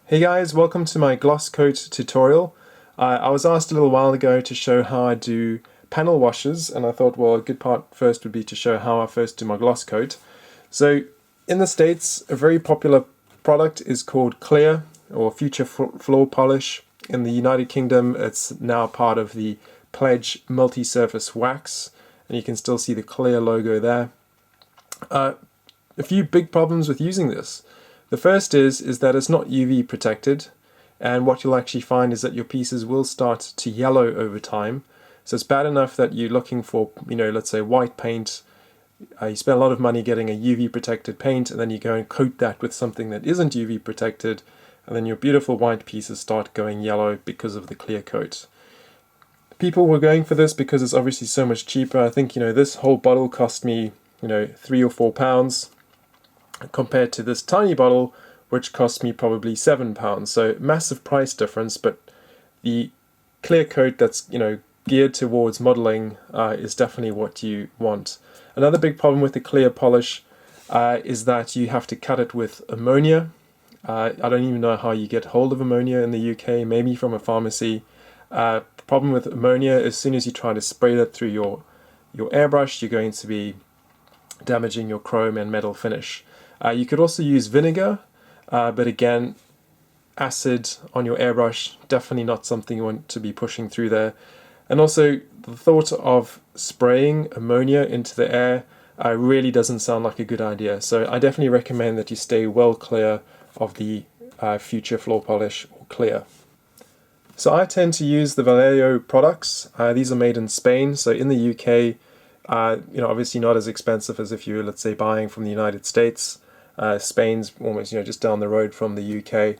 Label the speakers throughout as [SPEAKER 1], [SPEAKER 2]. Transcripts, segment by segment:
[SPEAKER 1] Hey guys, welcome to my gloss coat tutorial. I was asked a little while ago to show how I do panel washes, and I thought, well, a good part first would be to show how I first do my gloss coat. So in the States, a very popular product is called Clear or Future Floor Polish. In the United Kingdom, it's now part of the Pledge Multi-Surface Wax, and you can still see the Clear logo there. A few big problems with using this. The first is that it's not UV protected, and what you'll actually find is that your pieces will start to yellow over time. So it's bad enough that you're looking for, let's say white paint. You spend a lot of money getting a UV protected paint, and then you go and coat that with something that isn't UV protected, and then your beautiful white pieces start going yellow because of the clear coat. People were going for this because it's obviously so much cheaper. I think, this whole bottle cost me, £3 or £4. Compared to this tiny bottle, which cost me probably £7. So massive price difference, but the clear coat that's geared towards modeling is definitely what you want. Another big problem with the clear polish is that you have to cut it with ammonia. I don't even know how you get hold of ammonia in the UK, maybe from a pharmacy. The problem with ammonia, as soon as you try to spray that through your airbrush, you're going to be damaging your chrome and metal finish. You could also use vinegar, but again, acid on your airbrush, definitely not something you want to be pushing through there. And also, the thought of spraying ammonia into the air really doesn't sound like a good idea. So I definitely recommend that you stay well clear of the Future Floor Polish or Clear. So I tend to use the Vallejo products. These are made in Spain, so in the UK, obviously not as expensive as if you were, let's say, buying from the United States. Spain's almost, just down the road from the UK.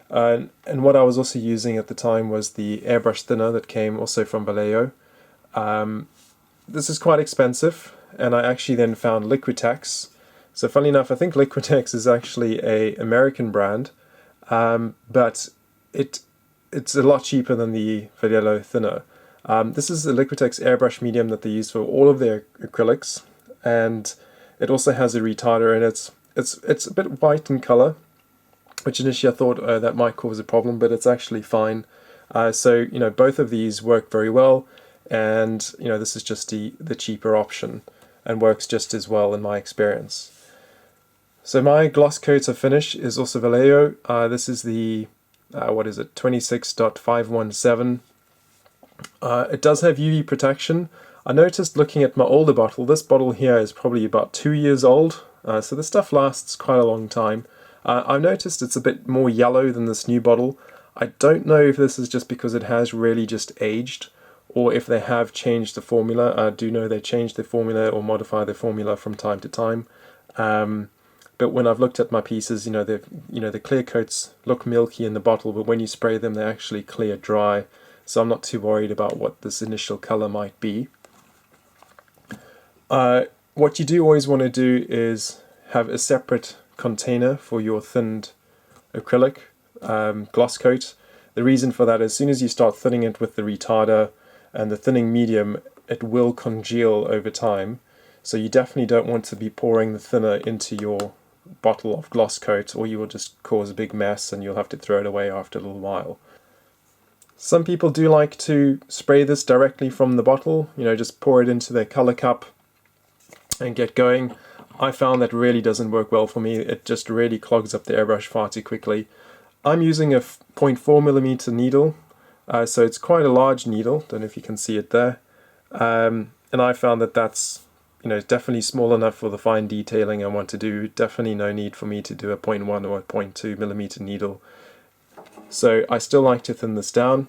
[SPEAKER 1] And what I was also using at the time was the airbrush thinner that came also from Vallejo. This is quite expensive, and I actually then found Liquitex. So funnily enough, I think Liquitex is actually an American brand, but it's a lot cheaper than the Vallejo thinner. This is the Liquitex airbrush medium that they use for all of their acrylics, and it also has a retarder in it. It's a bit white in color, which initially I thought that might cause a problem, but it's actually fine. So both of these work very well, and this is just the cheaper option and works just as well in my experience. So my gloss coat of finish is also Vallejo. This is the 26.517. It does have UV protection. I noticed looking at my older bottle, this bottle here is probably about 2 years old, so the stuff lasts quite a long time. I've noticed it's a bit more yellow than this new bottle. I don't know if this is just because it has really just aged, or if they have changed the formula. I do know they change the formula or modify the formula from time to time. But when I've looked at my pieces, the clear coats look milky in the bottle, but when you spray them, they're actually clear dry. So I'm not too worried about what this initial color might be. What you do always want to do is have a separate container for your thinned acrylic gloss coat. The reason for that is as soon as you start thinning it with the retarder and the thinning medium, it will congeal over time. So you definitely don't want to be pouring the thinner into your bottle of gloss coat, or you will just cause a big mess and you'll have to throw it away after a little while. Some people do like to spray this directly from the bottle, just pour it into their color cup and get going. I found that really doesn't work well for me. It just really clogs up the airbrush far too quickly. I'm using a 0.4mm needle, so it's quite a large needle. Don't know if you can see it there. And I found that that's definitely small enough for the fine detailing I want to do. Definitely no need for me to do a 0.1 or a 0.2mm needle. So I still like to thin this down.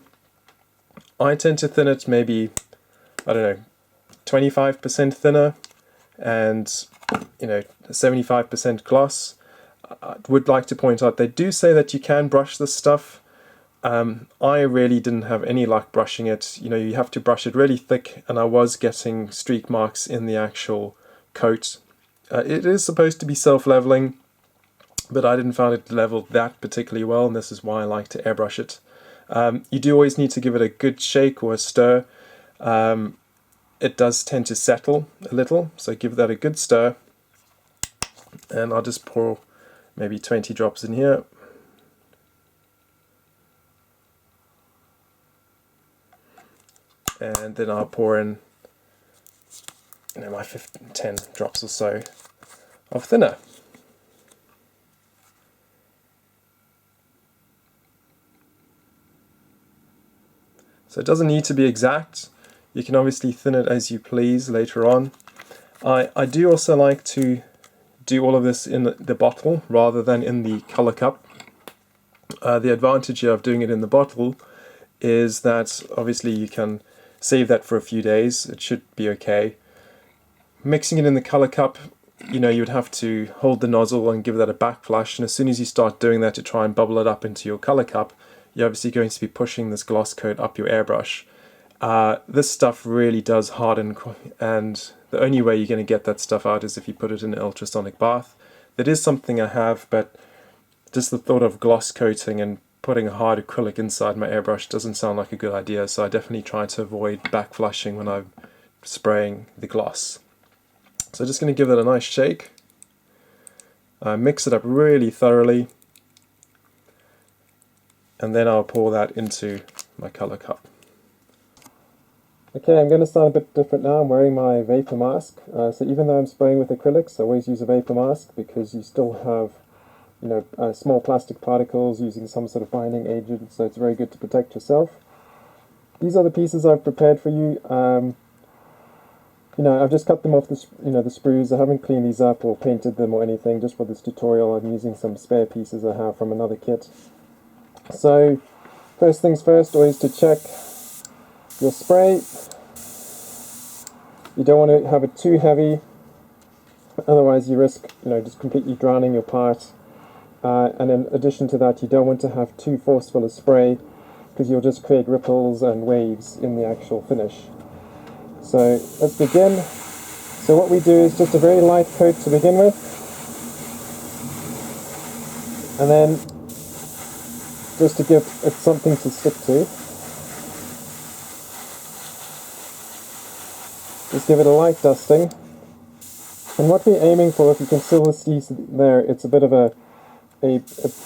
[SPEAKER 1] I tend to thin it maybe, 25% thinner and 75% gloss. I would like to point out they do say that you can brush this stuff. I really didn't have any luck brushing it. You have to brush it really thick, and I was getting streak marks in the actual coat. It is supposed to be self-leveling, but I didn't find it leveled that particularly well, and this is why I like to airbrush it. You do always need to give it a good shake or a stir. It does tend to settle a little, so give that a good stir. And I'll just pour maybe 20 drops in here. and then I'll pour in, my 10 drops or so of thinner. So it doesn't need to be exact. You can obviously thin it as you please later on. I do also like to do all of this in the bottle rather than in the color cup. The advantage here of doing it in the bottle is that obviously you can save that for a few days. It should be okay. Mixing it in the color cup, you would have to hold the nozzle and give that a backflush, and as soon as you start doing that to try and bubble it up into your color cup, you're obviously going to be pushing this gloss coat up your airbrush. This stuff really does harden, and the only way you're going to get that stuff out is if you put it in an ultrasonic bath. That is something I have, but just the thought of gloss coating and putting a hard acrylic inside my airbrush doesn't sound like a good idea, so I definitely try to avoid backflushing when I'm spraying the gloss. So just going to give it a nice shake. Mix it up really thoroughly, and then I'll pour that into my color cup. Okay, I'm going to start a bit different now. I'm wearing my vapor mask. So even though I'm spraying with acrylics, I always use a vapor mask because you still have small plastic particles using some sort of binding agent, so it's very good to protect yourself. These are the pieces I've prepared for you. I've just cut them off the sprues. I haven't cleaned these up or painted them or anything. Just for this tutorial, I'm using some spare pieces I have from another kit. So, first things first, always to check your spray. You don't want to have it too heavy, otherwise you risk just completely drowning your part. And in addition to that, you don't want to have too forceful a spray because you'll just create ripples and waves in the actual finish. So let's begin. So what we do is just a very light coat to begin with, and then just to give it something to stick to, just give it a light dusting. And what we're aiming for, if you can still see there, it's a bit of a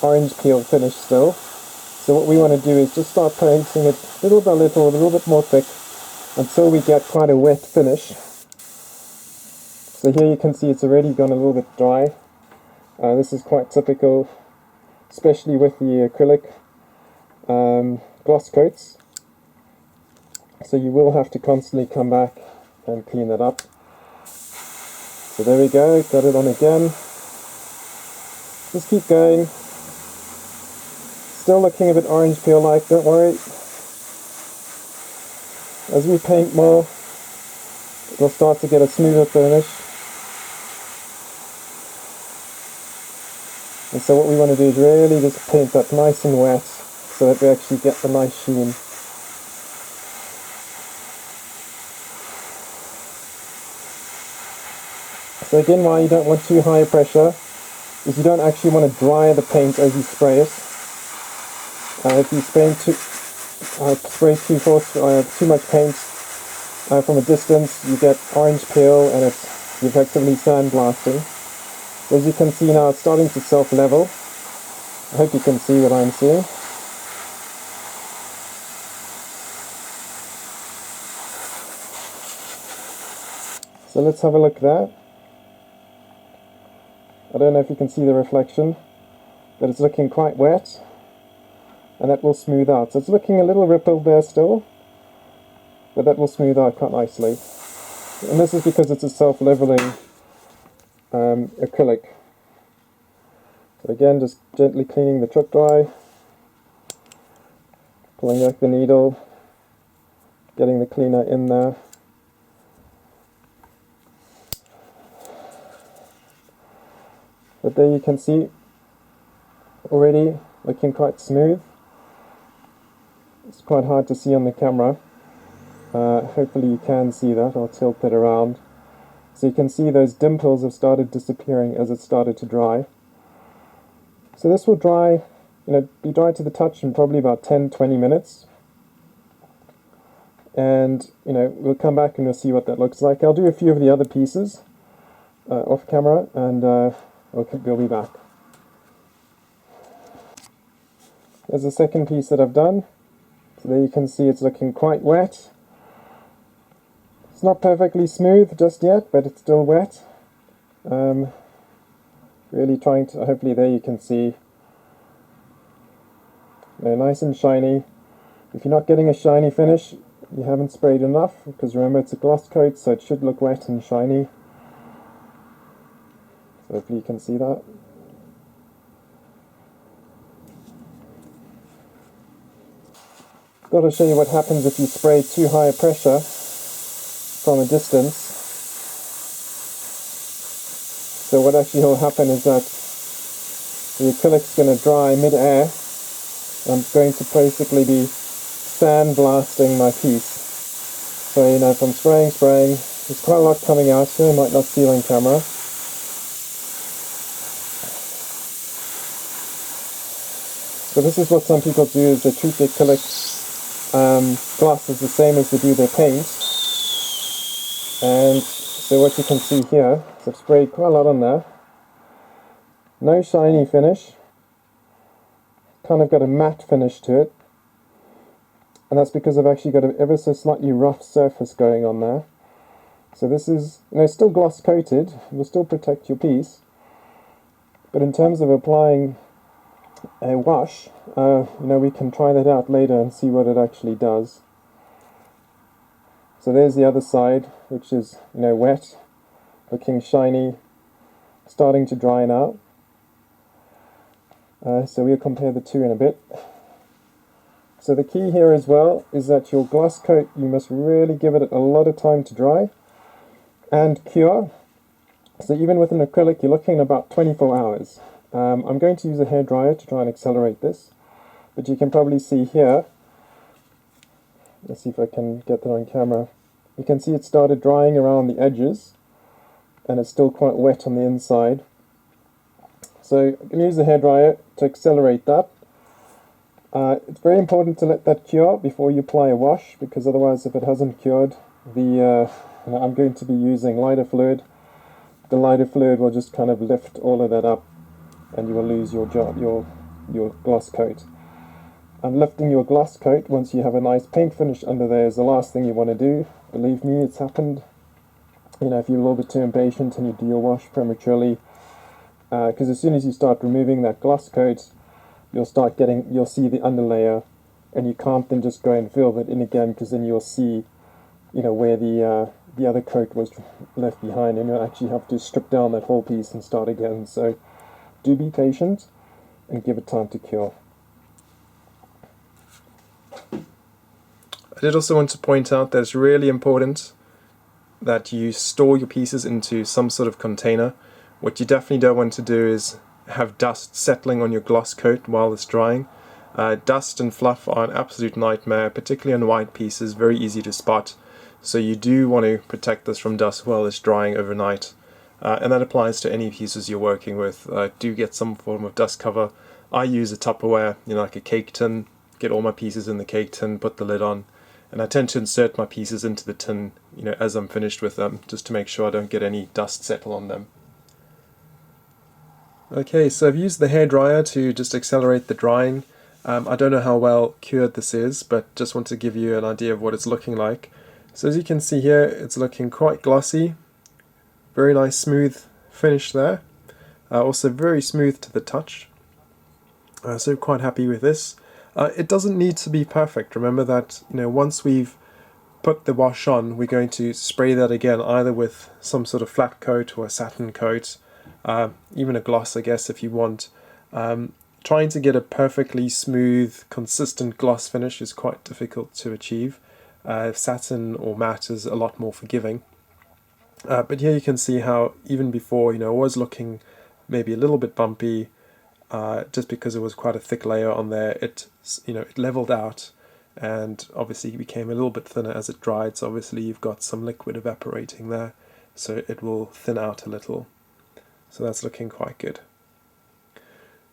[SPEAKER 1] orange peel finish still. So what we want to do is just start painting it little by little, a little bit more thick, until we get quite a wet finish. So here you can see it's already gone a little bit dry. This is quite typical, especially with the acrylic gloss coats. So you will have to constantly come back and clean that up. So there we go, got it on again. Just keep going. Still looking a bit orange peel-like, don't worry. As we paint more, we'll start to get a smoother finish. And so what we want to do is really just paint that nice and wet so that we actually get the nice sheen. So again, why you don't want too high pressure is you don't actually want to dry the paint as you spray it. If you spray too much paint from a distance, you get orange peel and it's effectively sandblasting. As you can see now, it's starting to self-level. I hope you can see what I'm seeing. So let's have a look there. I don't know if you can see the reflection, but it's looking quite wet, and that will smooth out. So it's looking a little rippled there still, but that will smooth out quite nicely. And this is because it's a self-leveling acrylic. So again, just gently cleaning the trip dry, pulling back the needle, getting the cleaner in there. But there you can see, already looking quite smooth. It's quite hard to see on the camera. Hopefully you can see that. I'll tilt it around. So you can see those dimples have started disappearing as it started to dry. So this will dry, be dry to the touch in probably about 10-20 minutes. And, we'll come back and we'll see what that looks like. I'll do a few of the other pieces off camera, and we'll be back. There's the second piece that I've done. So there you can see it's looking quite wet. It's not perfectly smooth just yet, but it's still wet. Really trying to, hopefully there you can see, they're nice and shiny. If you're not getting a shiny finish, you haven't sprayed enough, because remember it's a gloss coat, so it should look wet and shiny. So hopefully you can see that. Got to show you what happens if you spray too high a pressure from a distance. So what actually will happen is that the acrylic's going to dry mid-air. I'm going to basically be sandblasting my piece. So, you know, if I'm spraying, there's quite a lot coming out here, you might not see on camera. So this is what some people do, is they treat their acrylic glasses the same as they do their paint. And so what you can see here, is I've sprayed quite a lot on there. No shiny finish. Kind of got a matte finish to it. And that's because I've actually got an ever so slightly rough surface going on there. So this is, you know, still gloss coated, it will still protect your piece. But in terms of applying a wash, you know, we can try that out later and see what it actually does. So there's the other side, which is, you know, wet, looking shiny, starting to dry out. So we'll compare the two in a bit. So the key here as well is that your gloss coat, you must really give it a lot of time to dry and cure. So even with an acrylic, you're looking at about 24 hours. I'm going to use a hairdryer to try and accelerate this, but you can probably see here, let's see if I can get that on camera, you can see it started drying around the edges and it's still quite wet on the inside. So I'm going to use the hairdryer to accelerate that. It's very important to let that cure before you apply a wash, because otherwise if it hasn't cured, I'm going to be using lighter fluid. The lighter fluid will just kind of lift all of that up and you will lose your gloss coat. And lifting your gloss coat once you have a nice paint finish under there is the last thing you want to do. Believe me, it's happened. You know, if you're a little bit too impatient and you do your wash prematurely, because as soon as you start removing that gloss coat, you'll see the underlayer, and you can't then just go and fill that in again, because then you'll see, you know, where the other coat was left behind, and you'll actually have to strip down that whole piece and start again. So do be patient and give it time to cure. I did also want to point out that it's really important that you store your pieces into some sort of container. What you definitely don't want to do is have dust settling on your gloss coat while it's drying. Dust and fluff are an absolute nightmare, particularly on white pieces, very easy to spot. So you do want to protect this from dust while it's drying overnight. And that applies to any pieces you're working with. Do get some form of dust cover. I use a Tupperware, you know, like a cake tin, get all my pieces in the cake tin, put the lid on, and I tend to insert my pieces into the tin, you know, as I'm finished with them, just to make sure I don't get any dust settle on them. Okay, so I've used the hairdryer to just accelerate the drying. I don't know how well cured this is, but just want to give you an idea of what it's looking like. So as you can see here, it's looking quite glossy. Very nice smooth finish there. Also very smooth to the touch. So quite happy with this. It doesn't need to be perfect. Remember that, you know, once we've put the wash on, we're going to spray that again, either with some sort of flat coat or a satin coat. Even a gloss, I guess, if you want. Trying to get a perfectly smooth, consistent gloss finish is quite difficult to achieve. Satin or matte is a lot more forgiving. But here you can see how even before, you know, it was looking maybe a little bit bumpy, just because it was quite a thick layer on there. It leveled out, and obviously became a little bit thinner as it dried. So obviously you've got some liquid evaporating there, so it will thin out a little. So that's looking quite good.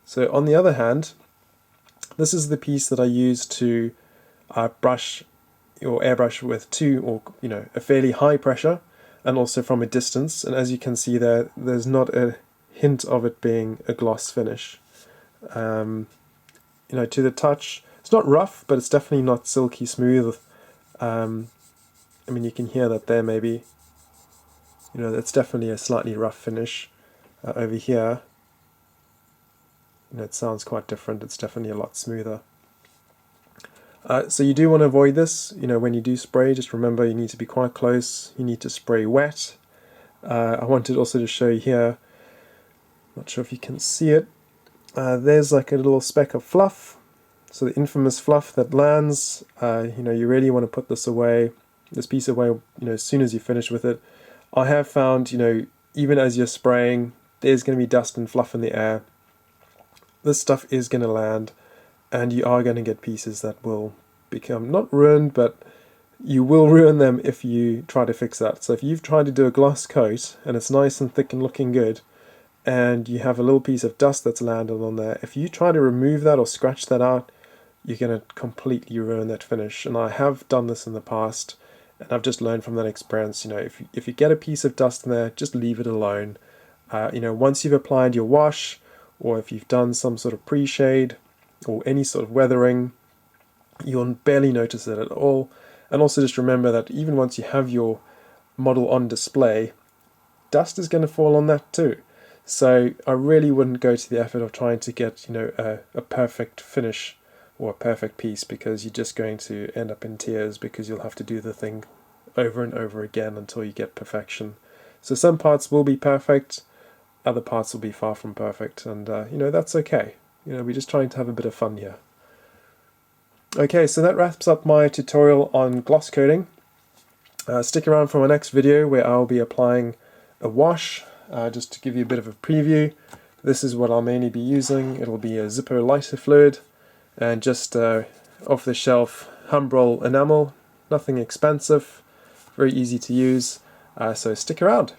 [SPEAKER 1] So on the other hand, this is the piece that I use to brush or airbrush with a fairly high pressure, and also from a distance. And as you can see there, there's not a hint of it being a gloss finish. To the touch, it's not rough, but it's definitely not silky smooth. I mean, you can hear that there maybe. You know, that's definitely a slightly rough finish. Over here, you know, it sounds quite different. It's definitely a lot smoother. So you do want to avoid this. You know, when you do spray, just remember you need to be quite close. You need to spray wet. I wanted also to show you here, not sure if you can see it, there's like a little speck of fluff. So the infamous fluff that lands, you know, you really want to put this away, this piece away, you know, as soon as you finish with it. I have found, you know, even as you're spraying, there's going to be dust and fluff in the air. This stuff is going to land, and you are going to get pieces that will become not ruined, but you will ruin them if you try to fix that. So if you've tried to do a gloss coat and it's nice and thick and looking good, and you have a little piece of dust that's landed on there, if you try to remove that or scratch that out, you're going to completely ruin that finish. And I have done this in the past, and I've just learned from that experience. You know, if you get a piece of dust in there, just leave it alone. You know, once you've applied your wash, or if you've done some sort of pre-shade or any sort of weathering, you'll barely notice it at all. And also just remember that even once you have your model on display, dust is going to fall on that too. So I really wouldn't go to the effort of trying to get, you know, a perfect finish or a perfect piece, because you're just going to end up in tears, because you'll have to do the thing over and over again until you get perfection. So some parts will be perfect, other parts will be far from perfect, and you know, that's okay. You know, we're just trying to have a bit of fun here. Okay, so that wraps up my tutorial on gloss coating. Stick around for my next video where I'll be applying a wash, just to give you a bit of a preview. This is what I'll mainly be using. It'll be a Zippo lighter fluid and just off-the-shelf Humbrol enamel. Nothing expensive, very easy to use, so stick around.